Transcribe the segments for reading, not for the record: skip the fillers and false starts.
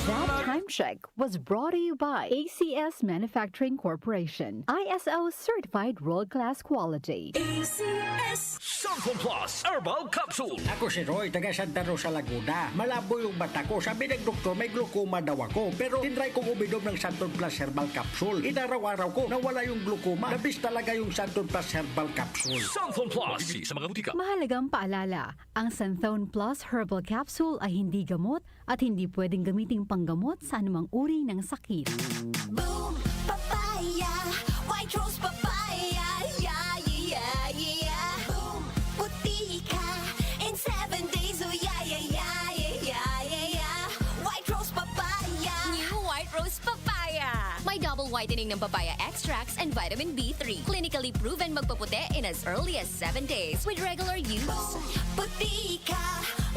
That time check was brought to you by ACS Manufacturing Corporation, ISO certified world-class quality. ACS Santon Plus Herbal Capsule. Ako si Roy, taga Santa Rosa, Laguna. Malabo yung mata ko. Sabi ng doktor, may glaucoma daw ako. Pero tinry kong uminom ng Santon Plus Herbal Capsule. Inaraw-araw ko, nawala yung glaucoma. Nabis talaga yung Santon Plus Herbal Capsule. Santon Plus. Bibili sa mga butika. Mahalagang paalala, ang Santhone Plus Herbal Capsule ay hindi gamot at hindi pwedeng gamiting panggamot sa anumang uri ng sakit. Boom Papaya White Rose Papaya Yeah, yeah, yeah Boom Puti ka In 7 days Oh yeah, yeah, yeah, yeah, yeah, yeah White Rose Papaya New White Rose Papaya. May double whitening ng papaya extracts and vitamin B3. Clinically proven magpaputi in as early as 7 days with regular use. Boom Puti ka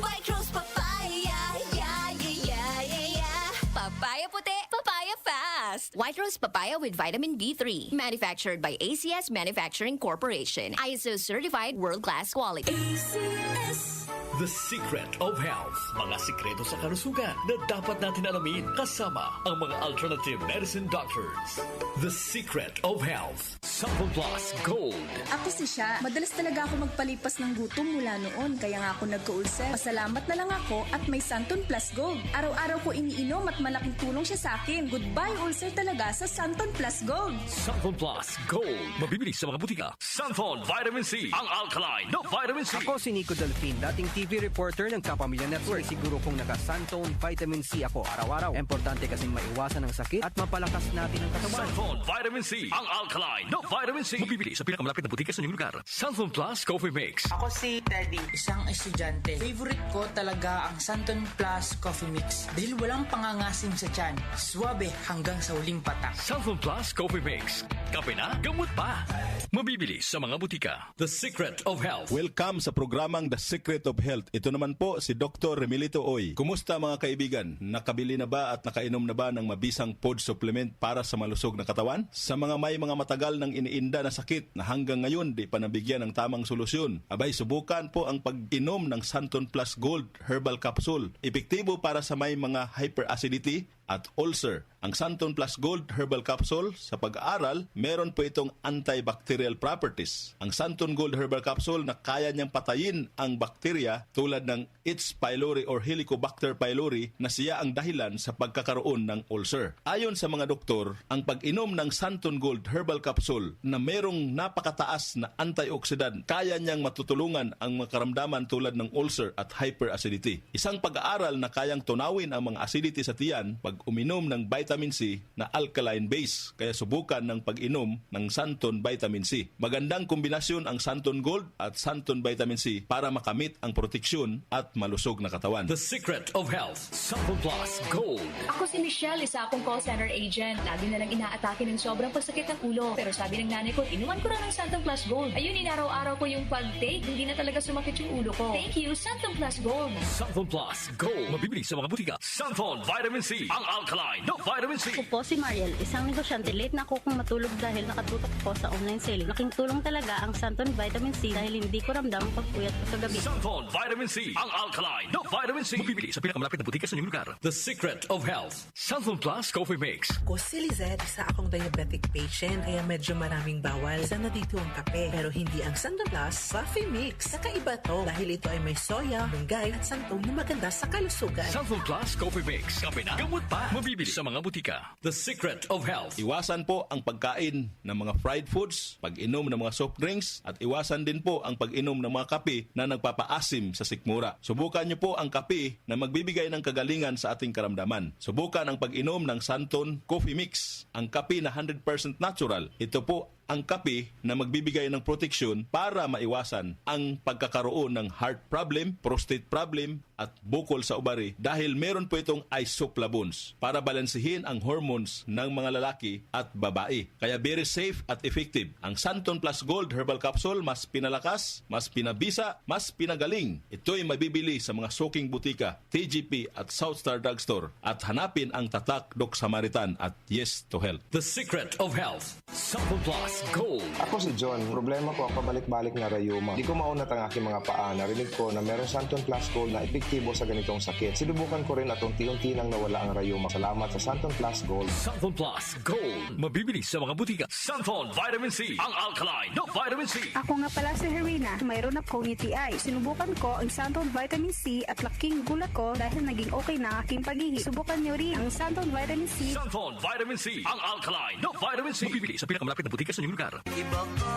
White Rose Papaya Yeah, yeah, yeah, yeah, yeah Papaya puti, papaya fast. White Rose Papaya with vitamin B3. Manufactured by ACS Manufacturing Corporation. ISO certified world-class quality. ACS The Secret of Health. Mga sikreto sa kalusugan na dapat natin alamin kasama ang mga alternative medicine doctors. The Secret of Health. Santon Plus Gold. Ako si Sha. Madalas talaga ako magpalipas ng gutom mula noon, kaya nga ako nagka-ulcer. Pasalamat na lang ako at may Santon Plus Gold. Araw-araw ko iniinom at malaking tulong siya sa akin. Goodbye ulcer talaga sa Santon Plus Gold. Santon Plus Gold. Mabibili sa mga butika. Santon Vitamin C. Ang alkaline na vitamin C. Ako si Nico Delfin, dating TV reporter ng Kapamilya Network. Siguro kong naka-Santon Vitamin C ako araw-araw. Importante kasing maiwasan ang sakit at mapalakas natin ang katawan. Santon Vitamin C. Ang alkaline na vitamin C. Mabibili sa pinakamalapit na butika sa inyong lugar. Santon Plus Coffee Mix. Ako si Teddy, isang estudyante. Favorite ko talaga ang Santon Plus Coffee Mix dahil walang pangangasim sa tiyan. Suwabe hanggang sa uling patak. Santon Plus Coffee Mix. Kape na, gamot pa. Mabibili sa mga butika. The Secret of Health. Welcome sa programang The Secret of Health. Ito naman po si Dr. Remilito Oy. Kumusta mga kaibigan? Nakabili na ba at nakainom na ba ng mabisang food supplement para sa malusog na katawan? Sa mga may mga matagal nang iniinda na sakit na hanggang ngayon di pa nabigyan ng tamang solusyon, abay subukan po ang pag-inom ng Santon Plus Gold Herbal Capsule. Epektibo para sa may mga hyperacidity at ulcer. Ang Santon Plus Gold Herbal Capsule, sa pag-aaral, meron po itong antibacterial properties. Ang Santon Gold Herbal Capsule na kaya niyang patayin ang bakterya tulad ng H. pylori or Helicobacter pylori na siya ang dahilan sa pagkakaroon ng ulcer. Ayon sa mga doktor, ang pag-inom ng Santon Gold Herbal Capsule na merong napakataas na antioxidant, kaya niyang matutulungan ang mga karamdaman tulad ng ulcer at hyperacidity. Isang pag-aaral na kayang tunawin ang mga acidity sa tiyan pag uminom ng vitamin C na alkaline base. Kaya subukan ng pag-inom ng Santon Vitamin C. Magandang kombinasyon ang Santon Gold at Santon Vitamin C para makamit ang proteksyon at malusog na katawan. The Secret of Health. Santon Plus Gold. Ako si Michelle, isa akong call center agent. Lagi na lang inaatake ng sobrang pagsakit ng ulo. Pero sabi ng nanay ko, inuman ko na ng Santon Plus Gold. Ayun, inaraw-araw ko yung pag-take. Hindi na talaga sumakit yung ulo ko. Thank you, Santon Plus Gold. Santon Plus Gold. Mabibili sa mga butika. Santon Vitamin C. Ang alkaline na vitamin C. Ako po si Mariel, isang negosyante. Late na ako kung matulog dahil nakatutok ako sa online selling. Laking tulong talaga ang Santon Vitamin C dahil hindi ko ramdam ang pagpuyat ko sa gabi. Santon Vitamin C. Ang alkaline na vitamin C. Mabibili sa pinakamalapit na butika sa inyong lugar. The Secret of Health. Santon Plus Coffee Mix. Ako si Lizette, isa akong diabetic patient kaya medyo maraming bawal. Isa na dito ang kape pero hindi ang Santon Plus Coffee Mix. Kakaiba to dahil ito ay may soya, munggay at santol na maganda sa kalusugan. Santon Plus Coffee Mix. Kape na, gamot pa. Mabibili sa mga butika. The Secret of Health. Iwasan po ang pagkain ng mga fried foods, pag-inom ng mga soft drinks, at iwasan din po ang pag-inom ng mga kape na nagpapaasim sa sikmura. Subukan niyo po ang kape na magbibigay ng kagalingan sa ating karamdaman. Subukan ang pag-inom ng Santon Coffee Mix, ang kape na 100% natural. Ito po ang kape na magbibigay ng proteksyon para maiwasan ang pagkakaroon ng heart problem, prostate problem, at bukol sa ubari dahil meron po itong isoflavones para balansihin ang hormones ng mga lalaki at babae. Kaya very safe at effective. Ang Santon Plus Gold Herbal Capsule mas pinalakas, mas pinabisa, mas pinagaling. Ito'y mabibili sa mga suking butika, TGP at Southstar Drugstore at hanapin ang tatak Doc Samaritan at Yes to Health. The Secret of Health. Santon Plus Gold. Ako si John. Problema ko ang pabalik-balik na rayuma. Di ko maunat ang aking mga paa. Narinig ko na meron Santon Plus Gold na epektibo epektibo sa ganitong sakit. Sinubukan ko rin at unti-unti nang nawala ang rayuma. Salamat sa Santon Plus Gold. Santon Plus Gold. Mabibili sa mga butika. Santon Vitamin C. Ang alkaline na vitamin C. Ako nga pala si Herina. Mayroon akong UTI. Sinubukan ko ang Santon Vitamin C at laking gulat ko dahil naging okay na ang aking pag-ihi. Subukan niyo rin ang Santon Vitamin C. Santon Vitamin C. Ang alkaline na vitamin C. Mabibili sa pinakamalapit na butika sa inyong lugar. Iba ka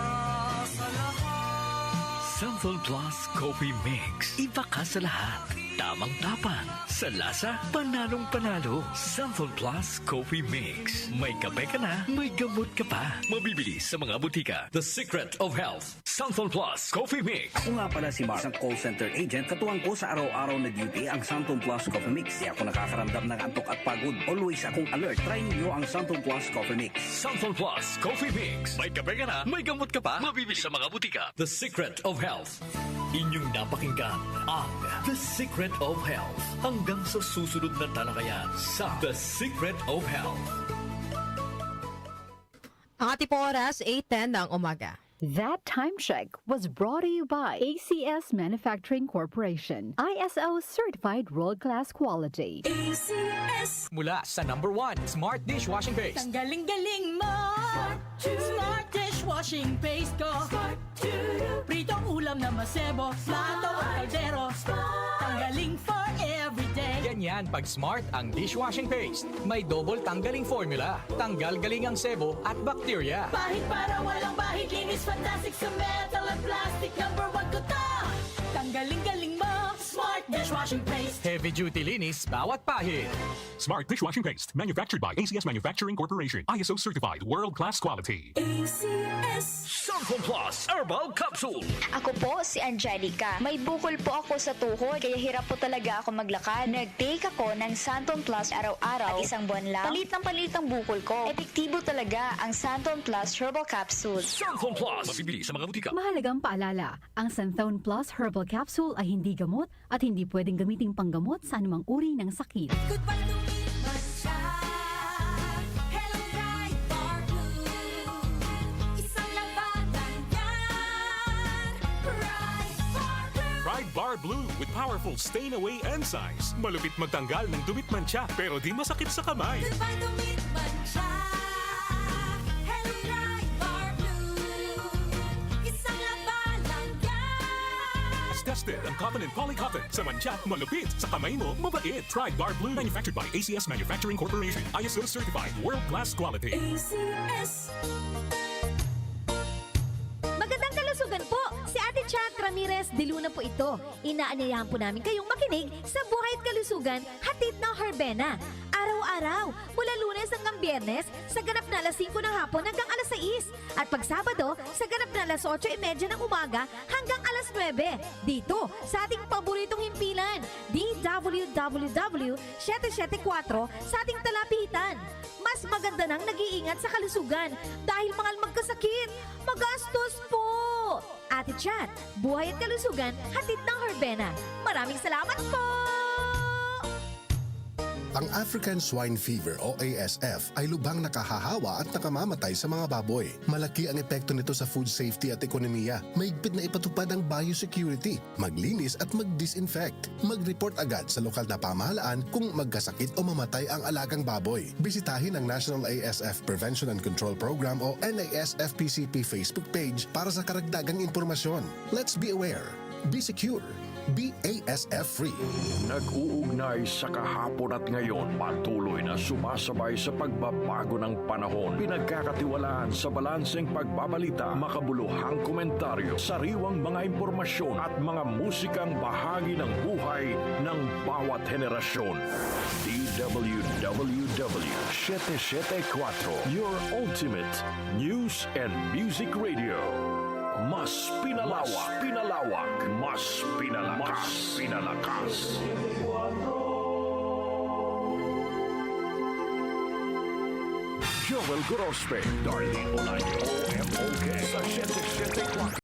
sa lahat. Santon Plus Coffee Mix. Iba ka sa lahat. Tamang tapang. Sa lasa, panalong-panalo. Santon Plus Coffee Mix. May kape ka na, may gamot ka pa. Mabibili sa mga butika. The Secret of Health. Santon Plus Coffee Mix. Ako nga pala si Mark, isang call center agent. Katuwang ko sa araw-araw na duty ang Santon Plus Coffee Mix. Di ako nakakaramdam ng antok at pagod. Always akong alert. Try niyo ang Santon Plus Coffee Mix. Santon Plus Coffee Mix. May kape ka na, may gamot ka pa. Mabibili sa mga butika. The Secret of Health. Inyong napakinggan ang The Secret of Health. Hanggang sa susunod na talakayan sa The Secret of Health. Ang ating po oras, 8:10 ng umaga. That time check was brought to you by ACS Manufacturing Corporation. ISO certified world-class quality. ACS. Mula sa #1 Smart Dishwashing Paste. Tanggaling-galing mo. Smart Dishwashing Paste ko. Pritong ulam na masebo. Plato o kaldero. Tanggaling for everyday. Ganyan pag Smart ang dishwashing paste. May double tanggaling formula. Tanggal galing ang sebo at bakterya. Bahid para walang bahid. Linis fantastic sa metal at plastic. #1 ko to. Tanggaling-galing mo. Smart Dishwashing Paste. Heavy duty linis bawat pahid. Smart Dishwashing Paste. Manufactured by ACS Manufacturing Corporation. ISO certified world-class quality. ACS. Santon Plus Herbal Capsule. Ako po si Angelica. May bukol po ako sa tuhod, kaya hirap po talaga ako maglakad. Nag-take ako ng Santon Plus araw-araw at isang buwan lang. Palit ang bukol ko. Epektibo talaga ang Santon Plus Herbal Capsule. Santon Plus. Mabibili sa mga butika. Mahalagang paalala, ang Santhone Plus Herbal Capsule ay hindi gamot at hindi pwedeng gamiting panggamot sa anumang uri ng sakit. Goodbye to me, Masya. Hello, bright bar blue. Isang labanan yan. Bright bar blue. Pride Bar Blue with powerful stain-away enzymes. Malupit magtanggal ng dumit mancha pero di masakit sa kamay. Goodbye to me, Masya. Hello, bright bar blue. Isang labanan yan. As tested ang cotton and polycotton. Sa mancha, malupit. Sa kamay mo, mabait. Pride Bar Blue. Manufactured by ACS Manufacturing Corporation. ISO certified world-class quality. ACS. Magandang kalusugan po! Si Ate Chat Ramirez de Luna po ito. Inaanyayahan po namin kayong makinig sa Buhay at Kalusugan, hatid ng Herbena. Araw-araw, mula Lunes hanggang Biyernes, sa ganap na alas 5 ng hapon hanggang alas 6. At pag Sabado, sa ganap na alas 8:30 ng umaga hanggang alas 9. Dito, sa ating paboritong himpilan, DWWW 774 sa ating talapitan. Mas maganda nang nag-iingat sa kalusugan dahil mahal magkasakit. Magastos po! Ate Chat, Buhay at Kalusugan, hatid ng Herbena. Maraming salamat po! Ang African Swine Fever o ASF ay lubhang nakahahawa at nakamamatay sa mga baboy. Malaki ang epekto nito sa food safety at ekonomiya. Mahigpit na ipatupad ang biosecurity, maglinis at mag-disinfect. Mag-report agad sa lokal na pamahalaan kung magkasakit o mamatay ang alagang baboy. Bisitahin ang National ASF Prevention and Control Program o NASFPCP Facebook page para sa karagdagang impormasyon. Let's be aware. Be secure. Be ASF-free. Nag-uugnay sa kahapon at ngayon, patuloy na sumasabay sa pagbabago ng panahon. Pinagkakatiwalaan sa balanseng pagbabalita, makabuluhang komentaryo, sariwang mga impormasyon at mga musikang bahagi ng buhay ng bawat henerasyon. DWWW 774, your ultimate news and music radio. Mas pinalawak, mas pinalakas. Joel Gorospe, Darlene Olayo, OMOK sa 774.